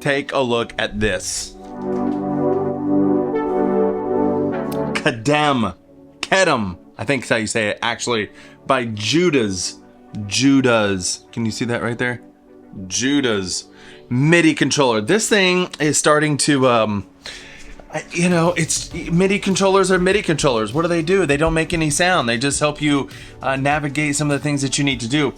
Take a look at this. KEDEM, I think is how you say it, actually, by Judah's. Can you see that right there? Judah's MIDI controller. This thing is starting to, you know, it's MIDI controllers are MIDI controllers. What do? They don't make any sound. They just help you navigate some of the things that you need to do.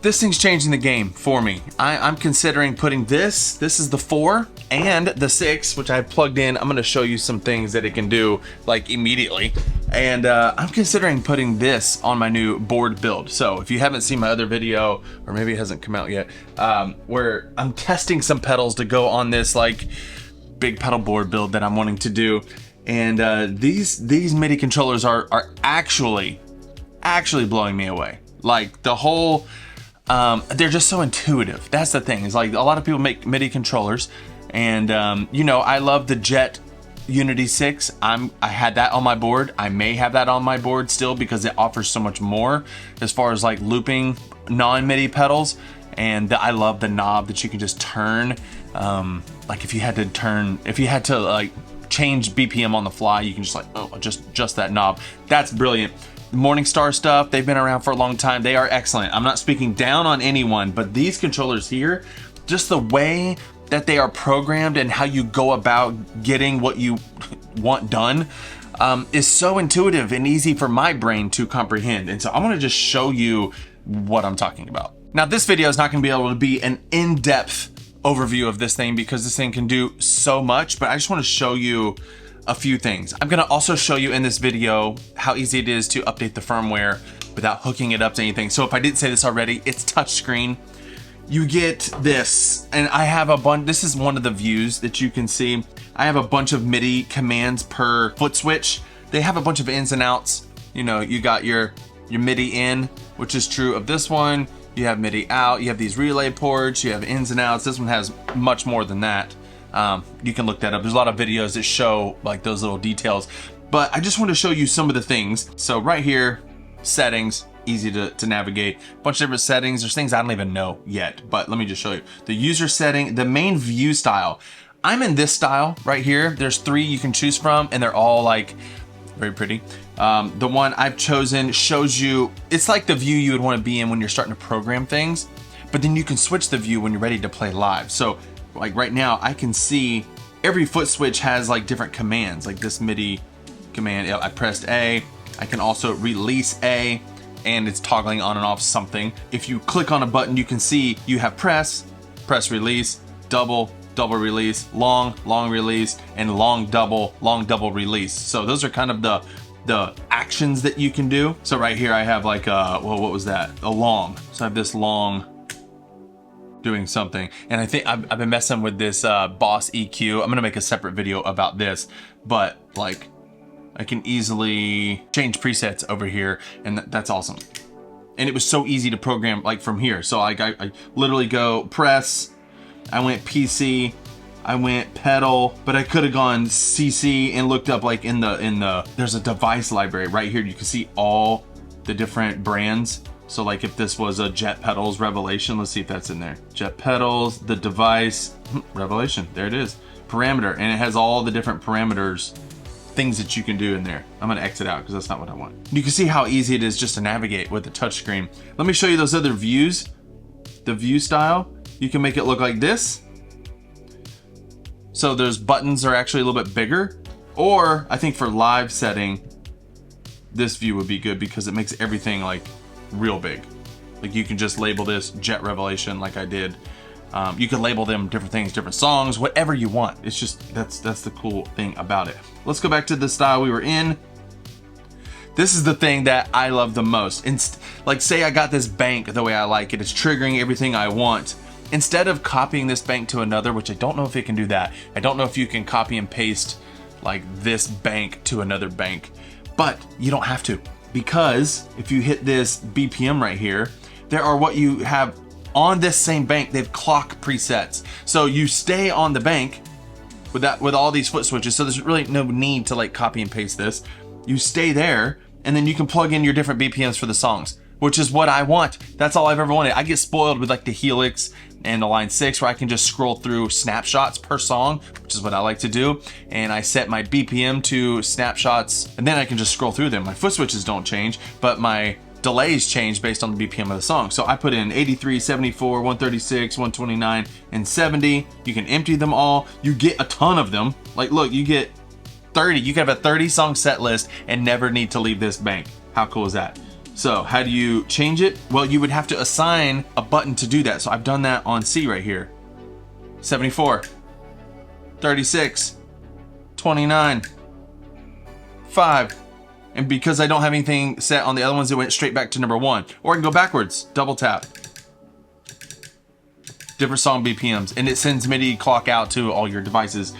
This thing's changing the game for me. I'm considering putting this is the 4 and the 6, which I plugged in. I'm gonna show you some things that it can do like immediately. And I'm considering putting this on my new board build. So if you haven't seen my other video, or maybe it hasn't come out yet, where I'm testing some pedals to go on this like big pedal board build that I'm wanting to do. And these MIDI controllers are actually blowing me away. Like the whole, they're just so intuitive. That's the thing. Is like a lot of people make MIDI controllers, and you know, I love the Jet Unity 6. I had that on my board. I may have that on my board still because it offers so much more as far as like looping non-MIDI pedals. And I love the knob that you can just turn. Like if you had to like change BPM on the fly, you can just like, oh, just that knob. That's brilliant. Morningstar stuff, they've been around for a long time. They are excellent. I'm not speaking down on anyone, but these controllers here, just the way that they are programmed and how you go about getting what you want done is so intuitive and easy for my brain to comprehend. And so I want to just show you what I'm talking about. Now, this video is not going to be able to be an in-depth overview of this thing because this thing can do so much, but I just want to show you a few things. I'm going to also show you in this video how easy it is to update the firmware without hooking it up to anything. So if I didn't say this already, it's touchscreen. You get this, and I have a bunch. This is one of the views that you can see. I have a bunch of MIDI commands per foot switch. They have a bunch of ins and outs. You know, you got your MIDI in, which is true of this one. You have MIDI out. You have these relay ports. You have ins and outs. This one has much more than that. You can look that up. There's a lot of videos that show like those little details, but I just want to show you some of the things. So right here, settings, easy to navigate. A bunch of different settings. There's things I don't even know yet, but let me just show you. The user setting, the main view style. I'm in this style right here. There's 3 you can choose from, and they're all like very pretty. The one I've chosen shows you, it's like the view you would want to be in when you're starting to program things, but then you can switch the view when you're ready to play live. So like right now, I can see every foot switch has like different commands, like this MIDI command. I pressed A. I can also release A, and it's toggling on and off something. If you click on a button, you can see you have press release, double release, long release, and long double release. So those are kind of the actions that you can do. So right here I have like well, what was that? A long. So I have this long doing something, and I think I've been messing with this Boss EQ. I'm gonna make a separate video about this, but like I can easily change presets over here, and that's awesome. And it was so easy to program like from here. So like I literally go press, I went PC, I went pedal, but I could have gone CC and looked up like in the there's a device library right here. You can see all the different brands. So like if this was a Jet Pedals Revelation, let's see if that's in there. Jet Pedals, the device, Revelation, there it is. Parameter, and it has all the different parameters, things that you can do in there. I'm gonna exit out because that's not what I want. You can see how easy it is just to navigate with the touchscreen. Let me show you those other views. The view style, you can make it look like this. So those buttons are actually a little bit bigger, or I think for live setting, this view would be good because it makes everything like real big. Like you can just label this Jet Revelation like I did. You can label them different things, different songs, whatever you want. It's just, that's the cool thing about it. Let's go back to the style we were in. This is the thing that I love the most. Like say I got this bank the way I like it. It's triggering everything I want. Instead of copying this bank to another, which I don't know if it can do that. I don't know if you can copy and paste like this bank to another bank, but you don't have to. Because if you hit this BPM right here, there are what you have on this same bank. They've clock presets, so you stay on the bank with all these foot switches. So there's really no need to like copy and paste this. You stay there, and then you can plug in your different BPMs for the songs. which is what I want. That's all I've ever wanted. I get spoiled with like the Helix and the Line 6 where I can just scroll through snapshots per song, which is what I like to do. And I set my BPM to snapshots, and then I can just scroll through them. My foot switches don't change, but my delays change based on the BPM of the song. So I put in 83, 74, 136, 129, and 70. You can empty them all. You get a ton of them. Like, look, you get 30. You can have a 30 song set list and never need to leave this bank. How cool is that? So how do you change it? Well, you would have to assign a button to do that. So I've done that on C right here. 74, 36, 29, 5. And because I don't have anything set on the other ones, it went straight back to number 1. Or I can go backwards, double tap. Different song BPMs, and it sends MIDI clock out to all your devices.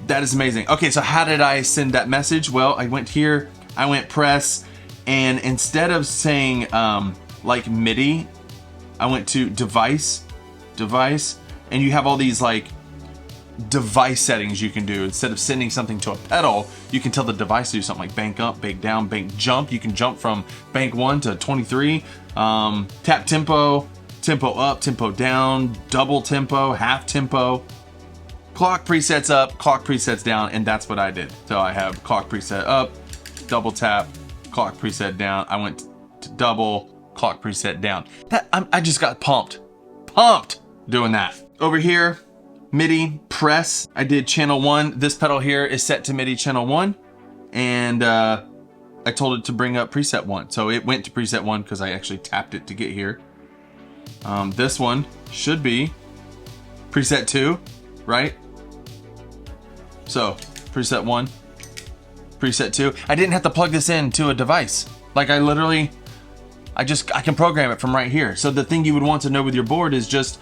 That is amazing. Okay, so how did I send that message? Well, I went here, I went press, and instead of saying like MIDI, I went to device, and you have all these like device settings you can do. Instead of sending something to a pedal, you can tell the device to do something like bank up, bank down, bank jump. You can jump from bank 1 to 23, tap tempo, tempo up, tempo down, double tempo, half tempo, clock presets up, clock presets down, and that's what I did. So I have clock preset up, double tap, clock preset down. I went to double, clock preset down. I just got pumped doing that. Over here, MIDI press, I did channel 1. This pedal here is set to MIDI channel 1, and I told it to bring up preset 1. So it went to preset 1 because I actually tapped it to get here. This one should be preset 2, right? So preset 1, preset 2. I didn't have to plug this in to a device. Like I can program it from right here. So the thing you would want to know with your board is just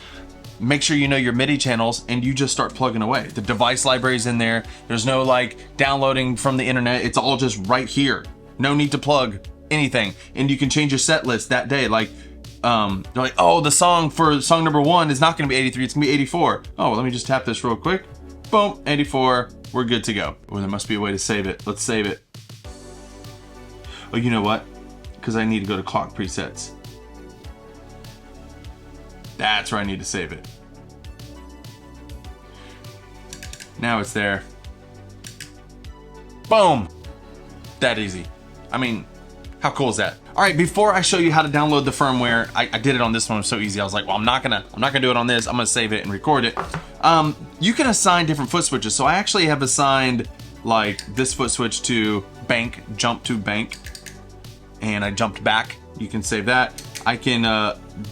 make sure you know your MIDI channels, and you just start plugging away. The device library's in there. There's no like downloading from the internet. It's all just right here. No need to plug anything. And you can change your set list that day. Like, they're like, oh, the song for song number 1 is not gonna be 83, it's gonna be 84. Oh, well, let me just tap this real quick. Boom, 84, we're good to go. Or there must be a way to save it. Let's save it. Oh, you know what? Because I need to go to clock presets. That's where I need to save it. Now it's there. Boom! That easy. I mean, how cool is that? All right, before I show you how to download the firmware, I did it on this one, it was so easy. I was like, well, I'm not gonna do it on this. I'm gonna save it and record it. You can assign different foot switches. So I actually have assigned like this foot switch to bank, jump to bank, and I jumped back. You can save that. I can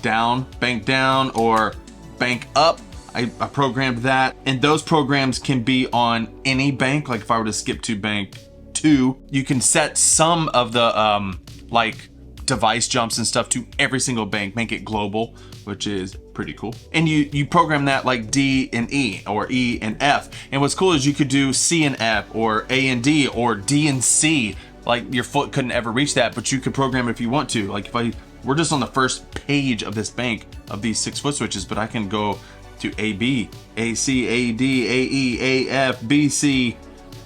bank down, or bank up. I programmed that, and those programs can be on any bank. Like if I were to skip to bank 2, you can set some of the like device jumps and stuff to every single bank, make it global, which is pretty cool. And you program that like D and E, or E and F. And what's cool is you could do C and F, or A and D, or D and C. Like your foot couldn't ever reach that, but you could program it if you want to. Like we're just on the first page of this bank of these 6 foot switches, but I can go to AB, AC, AD, AE, AF, BC,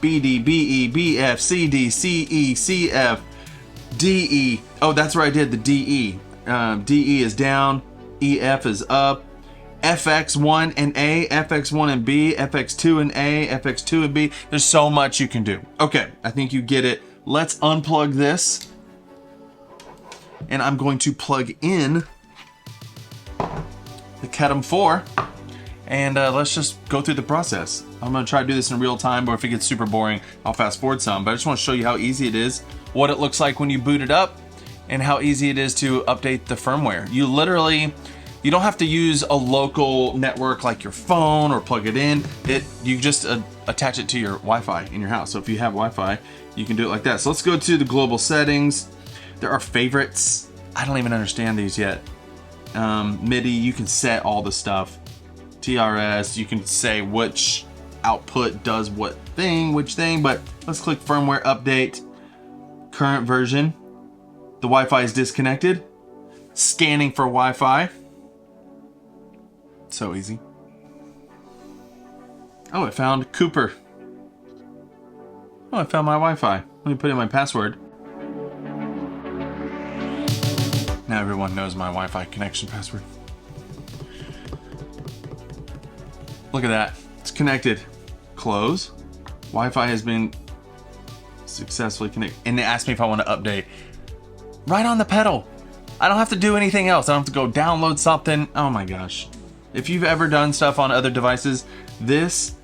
BD, BE, BF, CD, CE, CF, DE. Oh, that's where I did the DE. DE is down, EF is up, FX1 and A, FX1 and B, FX2 and A, FX2 and B. There's so much you can do. Okay, I think you get it. Let's unplug this. And I'm going to plug in the KEDEM 4, and let's just go through the process. I'm gonna try to do this in real time, but if it gets super boring, I'll fast forward some. But I just wanna show you how easy it is, what it looks like when you boot it up, and how easy it is to update the firmware. You don't have to use a local network like your phone or plug it in. You just attach it to your Wi-Fi in your house. So if you have Wi-Fi, you can do it like that. So let's go to the global settings. There are favorites. I don't even understand these yet. MIDI, you can set all the stuff. TRS, you can say which output does what thing, which thing, but let's click firmware update. Current version. The Wi-Fi is disconnected. Scanning for Wi-Fi. So easy. Oh, it found Cooper. Oh, I found my Wi-Fi. Let me put in my password. Now everyone knows my Wi-Fi connection password. Look at that. It's connected. Close. Wi-Fi has been successfully connected. And they asked me if I want to update. Right on the pedal. I don't have to do anything else. I don't have to go download something. Oh my gosh. If you've ever done stuff on other devices, this,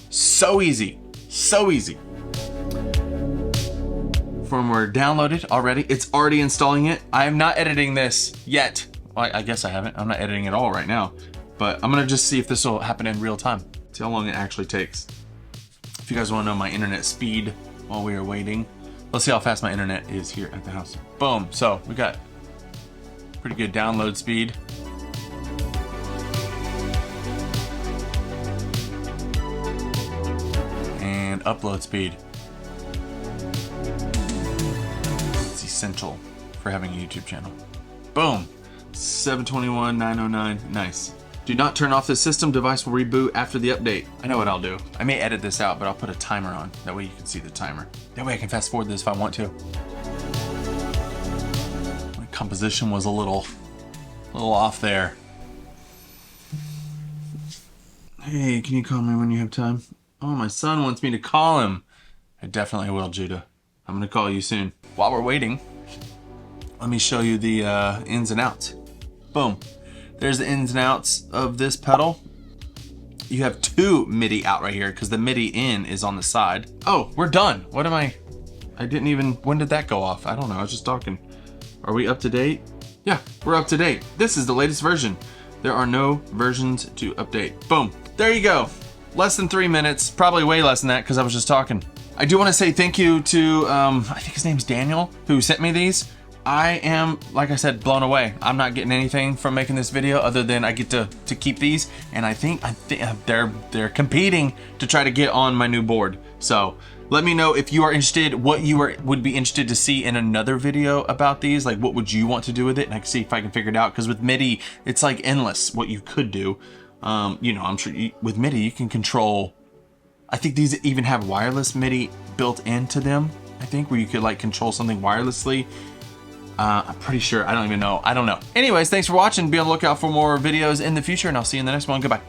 so easy. So easy. Firmware downloaded already. It's already installing it. I am not editing this yet. Well, I guess I haven't. I'm not editing it all right now. But I'm gonna just see if this will happen in real time. See how long it actually takes. If you guys wanna know my internet speed while we are waiting, let's see how fast my internet is here at the house. Boom, so we got pretty good download speed. And upload speed. It's essential for having a YouTube channel. Boom, 721, 909, nice. Do not turn off the system. Device will reboot after the update. I know what I'll do. I may edit this out, but I'll put a timer on. That way you can see the timer. That way I can fast forward this if I want to. My composition was a little off there. Hey, can you call me when you have time? Oh, my son wants me to call him. I definitely will, Judah. I'm gonna call you soon. While we're waiting, let me show you the ins and outs. Boom. There's the ins and outs of this pedal. You have two MIDI out right here because the MIDI in is on the side. Oh, we're done. What am I didn't even, when did that go off? I don't know, I was just talking. Are we up to date? Yeah, we're up to date. This is the latest version. There are no versions to update. Boom, there you go. Less than 3 minutes, probably way less than that because I was just talking. I do want to say thank you to, I think his name's Daniel, who sent me these. I am, like I said, blown away. I'm not getting anything from making this video other than I get to keep these, and I think they're competing to try to get on my new board. So let me know if you are interested, what you would be interested to see in another video about these. Like, what would you want to do with it? And I can see if I can figure it out. Because with MIDI, it's like endless what you could do. You know, I'm sure with MIDI you can control. I think these even have wireless MIDI built into them. I think where you could like control something wirelessly. I'm pretty sure. I don't even know. I don't know. Anyways, thanks for watching. Be on the lookout for more videos in the future, and I'll see you in the next one. Goodbye.